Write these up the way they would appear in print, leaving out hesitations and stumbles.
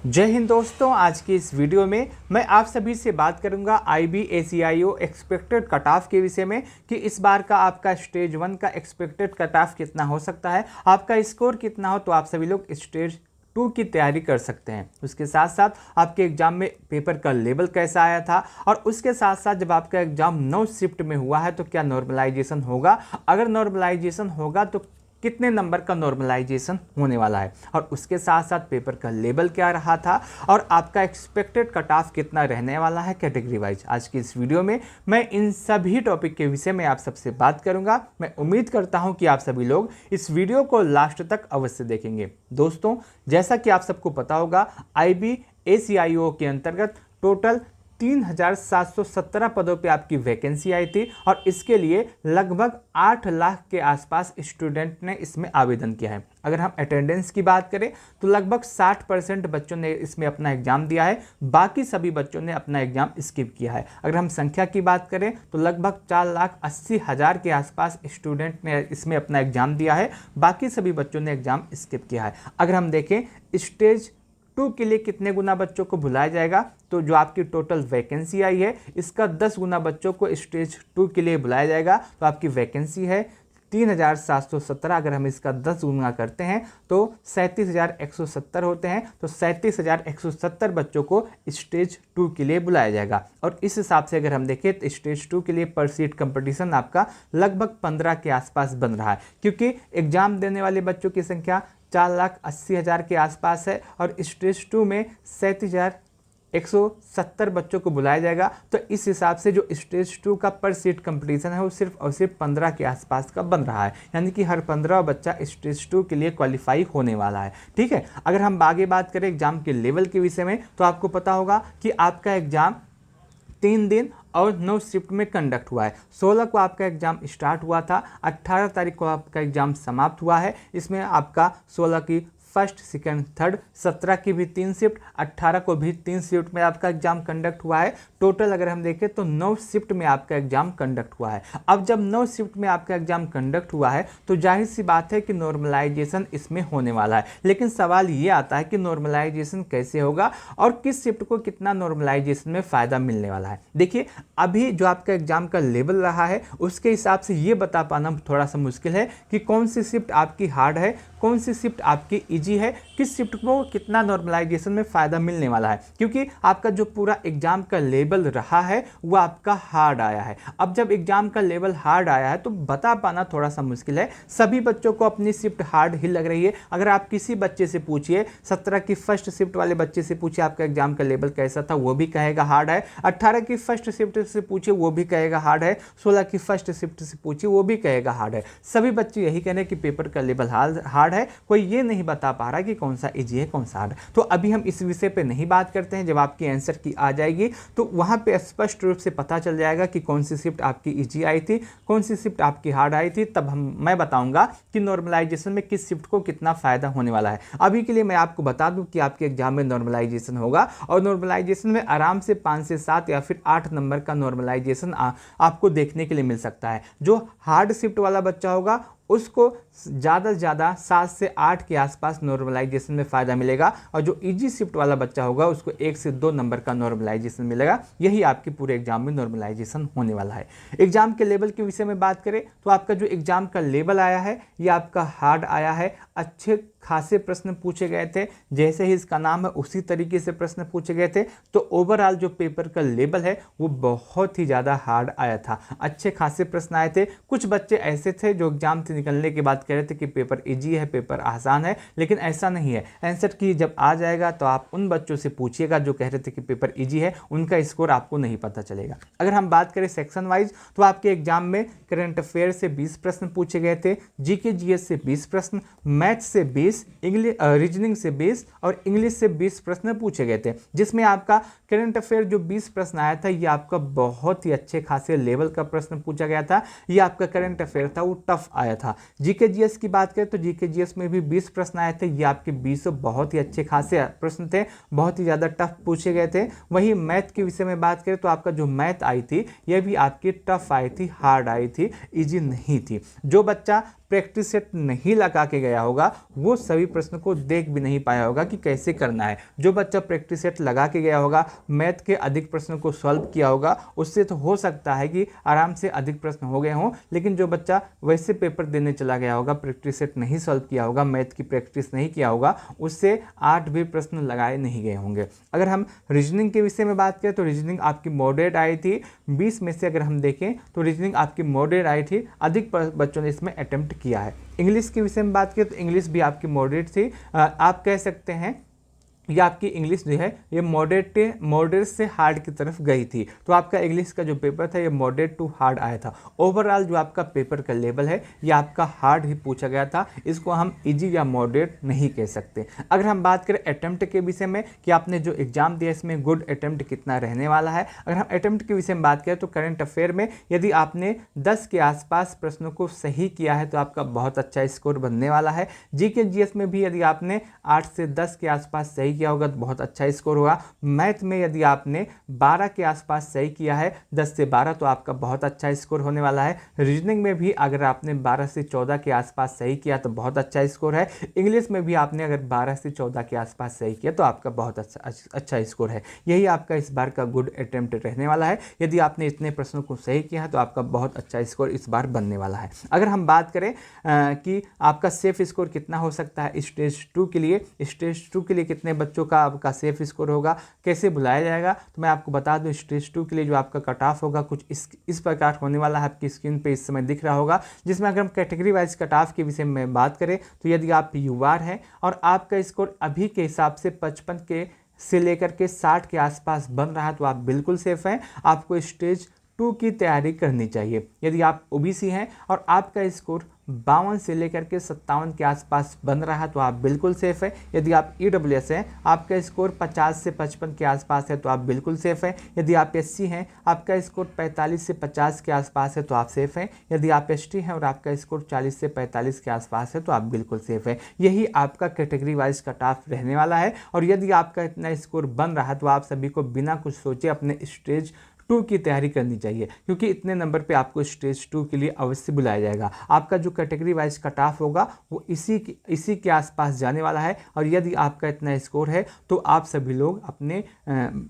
जय हिंद दोस्तों, आज की इस वीडियो में मैं आप सभी से बात करूंगा IB/ACIO एक्सपेक्टेड कट ऑफ के विषय में कि इस बार का आपका स्टेज 1 का एक्सपेक्टेड कट ऑफ कितना हो सकता है, आपका स्कोर कितना हो तो आप सभी लोग स्टेज 2 की तैयारी कर सकते हैं। उसके साथ साथ आपके एग्जाम में पेपर का लेवल कैसा आया था और उसके साथ साथ जब आपका एग्जाम 9 शिफ्ट में हुआ है तो क्या नॉर्मलाइजेशन होगा, अगर नॉर्मलाइजेशन होगा तो कितने नंबर का नॉर्मलाइजेशन होने वाला है, और उसके साथ साथ पेपर का लेवल क्या रहा था और आपका एक्सपेक्टेड कट ऑफ कितना रहने वाला है कैटेगरी वाइज। आज की इस वीडियो में मैं इन सभी टॉपिक के विषय में आप सबसे बात करूंगा। मैं उम्मीद करता हूं कि आप सभी लोग इस वीडियो को लास्ट तक अवश्य देखेंगे। दोस्तों, जैसा कि आप सबको पता होगा, IB/ACIO के अंतर्गत टोटल 3,717 पदों पे आपकी वैकेंसी आई थी और इसके लिए लगभग 8 लाख के आसपास स्टूडेंट ने इसमें आवेदन किया है। अगर हम अटेंडेंस की बात करें तो लगभग 60% बच्चों ने इसमें अपना एग्जाम दिया है, बाकी सभी बच्चों ने अपना एग्जाम स्किप किया है। अगर हम संख्या की बात करें तो लगभग 4,80,000 के आसपास स्टूडेंट ने इसमें अपना एग्जाम दिया है, बाकी सभी बच्चों ने एग्जाम स्किप किया है। अगर हम देखें स्टेज 2 के लिए कितने गुना बच्चों को बुलाया जाएगा, तो जो आपकी टोटल वैकेंसी आई है इसका 10 गुना बच्चों को स्टेज 2 के लिए बुलाया जाएगा। तो आपकी वैकेंसी है 3,717। अगर हम इसका 10 गुना करते हैं तो 37,170 होते हैं। तो 37,170 बच्चों को स्टेज 2 के लिए बुलाया जाएगा। और इस हिसाब से अगर हम देखें तो स्टेज 2 के लिए पर सीट कंपटीशन आपका लगभग 15 के आसपास बन रहा है, क्योंकि एग्जाम देने वाले बच्चों की संख्या 4,80,000 के आसपास है और स्टेज 2 में 37,170 बच्चों को बुलाया जाएगा। तो इस हिसाब से जो स्टेज 2 का पर सीट कंपटीशन है वो सिर्फ और सिर्फ 15 के आसपास का बन रहा है, यानी कि हर 15 बच्चा स्टेज 2 के लिए क्वालिफाई होने वाला है। ठीक है, अगर हम आगे बात करें एग्जाम के लेवल के विषय में तो आपको पता होगा कि आपका एग्जाम 3 दिन और 9 शिफ्ट में कंडक्ट हुआ है। 16 को आपका एग्जाम स्टार्ट हुआ था, 18 तारीख को आपका एग्जाम समाप्त हुआ है। इसमें आपका 16 की फर्स्ट, सेकंड, थर्ड, 17 की भी 3 शिफ्ट, 18 को भी 3 शिफ्ट में आपका एग्जाम कंडक्ट हुआ है। टोटल अगर हम देखें तो 9 शिफ्ट में आपका एग्जाम कंडक्ट हुआ है। अब जब 9 शिफ्ट में आपका एग्जाम कंडक्ट हुआ है तो जाहिर सी बात है कि नॉर्मलाइजेशन इसमें होने वाला है। लेकिन सवाल ये आता है कि नॉर्मलाइजेशन कैसे होगा और किस शिफ्ट को कितना नॉर्मलाइजेशन में फ़ायदा मिलने वाला है। देखिए, अभी जो आपका एग्जाम का लेवल रहा है उसके हिसाब से ये बता पाना थोड़ा सा मुश्किल है कि कौन सी शिफ्ट आपकी हार्ड है, कौन सी शिफ्ट आपकी इजी है, किस शिफ्ट को कितना नॉर्मलाइजेशन में फ़ायदा मिलने वाला है, क्योंकि आपका जो पूरा एग्जाम का लेवल रहा है वो आपका हार्ड आया है। अब जब एग्जाम का लेवल हार्ड आया है तो बता पाना थोड़ा सा मुश्किल है। सभी बच्चों को अपनी शिफ्ट हार्ड ही लग रही है। अगर आप किसी बच्चे से पूछिए, 17 की फर्स्ट शिफ्ट वाले बच्चे से पूछिए आपका एग्जाम का लेवल कैसा था, वो भी कहेगा हार्ड है। 18 की फर्स्ट शिफ्ट से पूछिए वो भी कहेगा हार्ड है। 16 की फर्स्ट शिफ्ट से पूछिए वो भी कहेगा हार्ड है। सभी बच्चे यही कह रहे हैं कि पेपर का लेवल हार्ड है, कोई ये नहीं बता पा रहा कि कौन सा इजी है कौन सा हार्ड है। तो अभी हम इस विषय पे नहीं बात करते हैं। जब आपकी आंसर की आ जाएगी तो वहां पे स्पष्ट रूप से पता चल जाएगा कि कौन सी शिफ्ट आपकी इजी आई थी, कौन सी शिफ्ट आपकी हार्ड आई थी। तब मैं बताऊंगा कि नॉर्मलाइजेशन में किस शिफ्ट को कितना फायदा होने वाला है। अभी के लिए मैं आपको बता दूं कि आपके एग्जाम में नॉर्मलाइजेशन होगा और नॉर्मलाइजेशन में आराम से 5 से 7 या फिर 8 नंबर का नॉर्मलाइजेशन आपको देखने के लिए मिल सकता है। जो हार्ड शिफ्ट वाला बच्चा होगा उसको ज़्यादा से ज़्यादा 7 से 8 के आसपास नॉर्मलाइजेशन में फ़ायदा मिलेगा और जो इजी शिफ्ट वाला बच्चा होगा उसको 1 से 2 नंबर का नॉर्मलाइजेशन मिलेगा। यही आपके पूरे एग्जाम में नॉर्मलाइजेशन होने वाला है। एग्जाम के लेवल के विषय में बात करें तो आपका जो एग्जाम का लेवल आया है ये आपका हार्ड आया है। अच्छे खासे प्रश्न पूछे गए थे, जैसे ही इसका नाम है उसी तरीके से प्रश्न पूछे गए थे। तो ओवरऑल जो पेपर का लेवल है वो बहुत ही ज़्यादा हार्ड आया था। अच्छे खासे प्रश्न आए थे। कुछ बच्चे ऐसे थे जो एग्जाम से निकलने के बाद कह रहे थे कि पेपर इजी है, पेपर आसान है, लेकिन ऐसा नहीं है। आंसर की जब आ जाएगा तो आप उन बच्चों से पूछिएगा जो कह रहे थे कि पेपर इजी है, उनका स्कोर आपको नहीं पता चलेगा। अगर हम बात करें सेक्शन वाइज तो आपके एग्जाम में करंट अफेयर से 20 प्रश्न पूछे गए थे, जीके जीएस से 20 प्रश्न, मैथ से 20, इंग्लिश रीजनिंग से 20 और इंग्लिश से 20 प्रश्न पूछे गए थे। जिसमें आपका करंट अफेयर जो 20 प्रश्न आया था ये आपका बहुत ही अच्छे खासे लेवल का प्रश्न पूछा गया था। ये आपका करंट अफेयर था वो टफ आया था। जीके जीएस की बात करें तो जीके जीएस में भी 20 प्रश्न आए थे। ये आपके 20 बहुत ही अच्छे खासे प्रश्न थे, बहुत ही ज़्यादा टफ पूछे गए थे। वहीं मैथ के विषय में बात करें तो आपका जो मैथ आई थी यह भी आपकी टफ आई थी, हार्ड आई थी, ईजी नहीं थी। जो बच्चा प्रैक्टिस सेट नहीं लगा के गया होगा वो सभी प्रश्न को देख भी नहीं पाया होगा कि कैसे करना है। जो बच्चा प्रैक्टिस सेट लगा के गया होगा, मैथ के अधिक प्रश्नों को सॉल्व किया होगा, उससे तो हो सकता है कि आराम से अधिक प्रश्न हो गए हों। लेकिन जो बच्चा वैसे पेपर देने चला गया होगा, प्रैक्टिस सेट नहीं सॉल्व किया होगा, मैथ की प्रैक्टिस नहीं किया होगा, उससे 8 भी प्रश्न लगाए नहीं गए होंगे। अगर हम रीजनिंग के विषय में बात करें तो रीजनिंग आपकी मॉडरेट आई थी। 20 में से अगर हम देखें तो रीजनिंग आपकी मॉडरेट आई थी, अधिक बच्चों ने इसमें अटेम्प्ट किया है। इंग्लिश के विषय में बात करें तो इंग्लिश भी आपकी मॉडरेट थी। आप कह सकते हैं ये आपकी इंग्लिश जो है ये मॉडरेट से हार्ड की तरफ गई थी। तो आपका इंग्लिश का जो पेपर था ये मॉडरेट टू हार्ड आया था। ओवरऑल जो आपका पेपर का लेवल है ये आपका हार्ड ही पूछा गया था, इसको हम इजी या मॉडरेट नहीं कह सकते। अगर हम बात करें अटेम्प्ट के विषय में कि आपने जो एग्जाम दिया इसमें गुड अटेम्प्ट कितना रहने वाला है, अगर हम अटेम्प्ट के विषय में बात करें तो करंट अफेयर में यदि आपने 10 के आसपास प्रश्नों को सही किया है तो आपका बहुत अच्छा स्कोर बनने वाला है। जीके जीएस में भी यदि आपने 8 से 10 के आसपास सही किया होगा तो बहुत अच्छा स्कोर होगा। मैथ में यदि आपने 12 के आसपास सही किया है, 10 से 12, तो आपका बहुत अच्छा स्कोर होने वाला है। रीजनिंग में भी अगर आपने 12 से 14 के आसपास सही किया तो बहुत अच्छा स्कोर है। इंग्लिश में भी आपने अगर 12 से 14 के आसपास सही किया तो आपका बहुत अच्छा स्कोर है। यही आपका इस बार का गुड अटेम्प्ट रहने वाला है। यदि आपने इतने प्रश्नों को सही किया है तो आपका बहुत अच्छा स्कोर इस बार बनने वाला है। अगर हम बात करें कि आपका सेफ स्कोर कितना हो सकता है स्टेज 2 के लिए, स्टेज 2 के लिए कितने बच्चों का आपका सेफ स्कोर होगा, कैसे बुलाया जाएगा, तो मैं आपको बता दूं स्टेज 2 के लिए जो आपका कट ऑफ होगा कुछ इस प्रकार होने वाला है। आपकी स्क्रीन पे इस समय दिख रहा होगा, जिसमें अगर हम कैटेगरी वाइज कट ऑफ के विषय में बात करें तो यदि आप यूआर हैं और आपका स्कोर अभी के हिसाब से 55 के से लेकर के 60 के आसपास बन रहा है तो आप बिल्कुल सेफ हैं। आपको स्टेज 2 की तैयारी करनी चाहिए। यदि आप ओबीसी हैं और आपका स्कोर 52 से लेकर के 57 के आसपास बन रहा है तो आप बिल्कुल सेफ है। यदि आप ईडब्ल्यूएस हैं, आपका स्कोर 50 से 55 के आसपास है तो आप बिल्कुल सेफ हैं। यदि आप एससी हैं, आपका स्कोर 45 से 50 के आसपास है तो आप सेफ हैं। यदि आप एसटी हैं और आपका स्कोर 40 से 45 के आसपास है तो आप बिल्कुल सेफ हैं। यही आपका कैटेगरी वाइज कट ऑफ रहने वाला है। और यदि आपका इतना स्कोर बन रहा है तो आप सभी को बिना कुछ सोचे अपने स्टेज 2 की तैयारी करनी चाहिए, क्योंकि इतने नंबर पे आपको स्टेज 2 के लिए अवश्य बुलाया जाएगा। आपका जो कैटेगरी वाइज कट ऑफ होगा वो इसी के आसपास जाने वाला है। और यदि आपका इतना स्कोर है तो आप सभी लोग अपने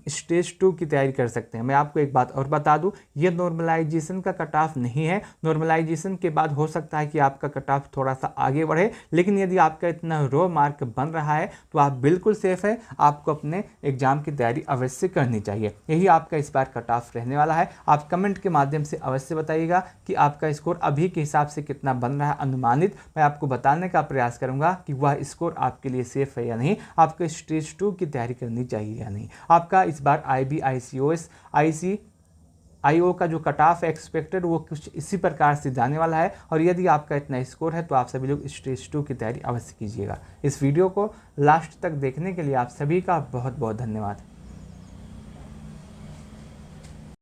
स्टेज 2 की तैयारी कर सकते हैं। मैं आपको एक बात और बता दूं, ये नॉर्मलाइजेशन का कट ऑफ नहीं है। नॉर्मलाइजेशन के बाद हो सकता है कि आपका कट ऑफ थोड़ा सा आगे बढ़े, लेकिन यदि आपका इतना रो मार्क बन रहा है तो आप बिल्कुल सेफ है। आपको अपने एग्जाम की तैयारी अवश्य करनी चाहिए। यही आपका इस बार कट ऑफ रहने वाला है। आप कमेंट के माध्यम से अवश्य बताइएगा कि आपका स्कोर अभी के हिसाब से कितना बन रहा है अनुमानित। मैं आपको बताने का प्रयास करूंगा कि वह स्कोर आपके लिए सेफ है या नहीं, आपको स्टेज 2 की तैयारी करनी चाहिए या नहीं। आपका इस बार IB ICOS IO का जो कट ऑफ एक्सपेक्टेड वो कुछ इसी प्रकार से जाने वाला है। और यदि आपका इतना स्कोर है तो आप सभी लोग स्टेज 2 की तैयारी अवश्य कीजिएगा। इस वीडियो को लास्ट तक देखने के लिए आप सभी का बहुत बहुत धन्यवाद।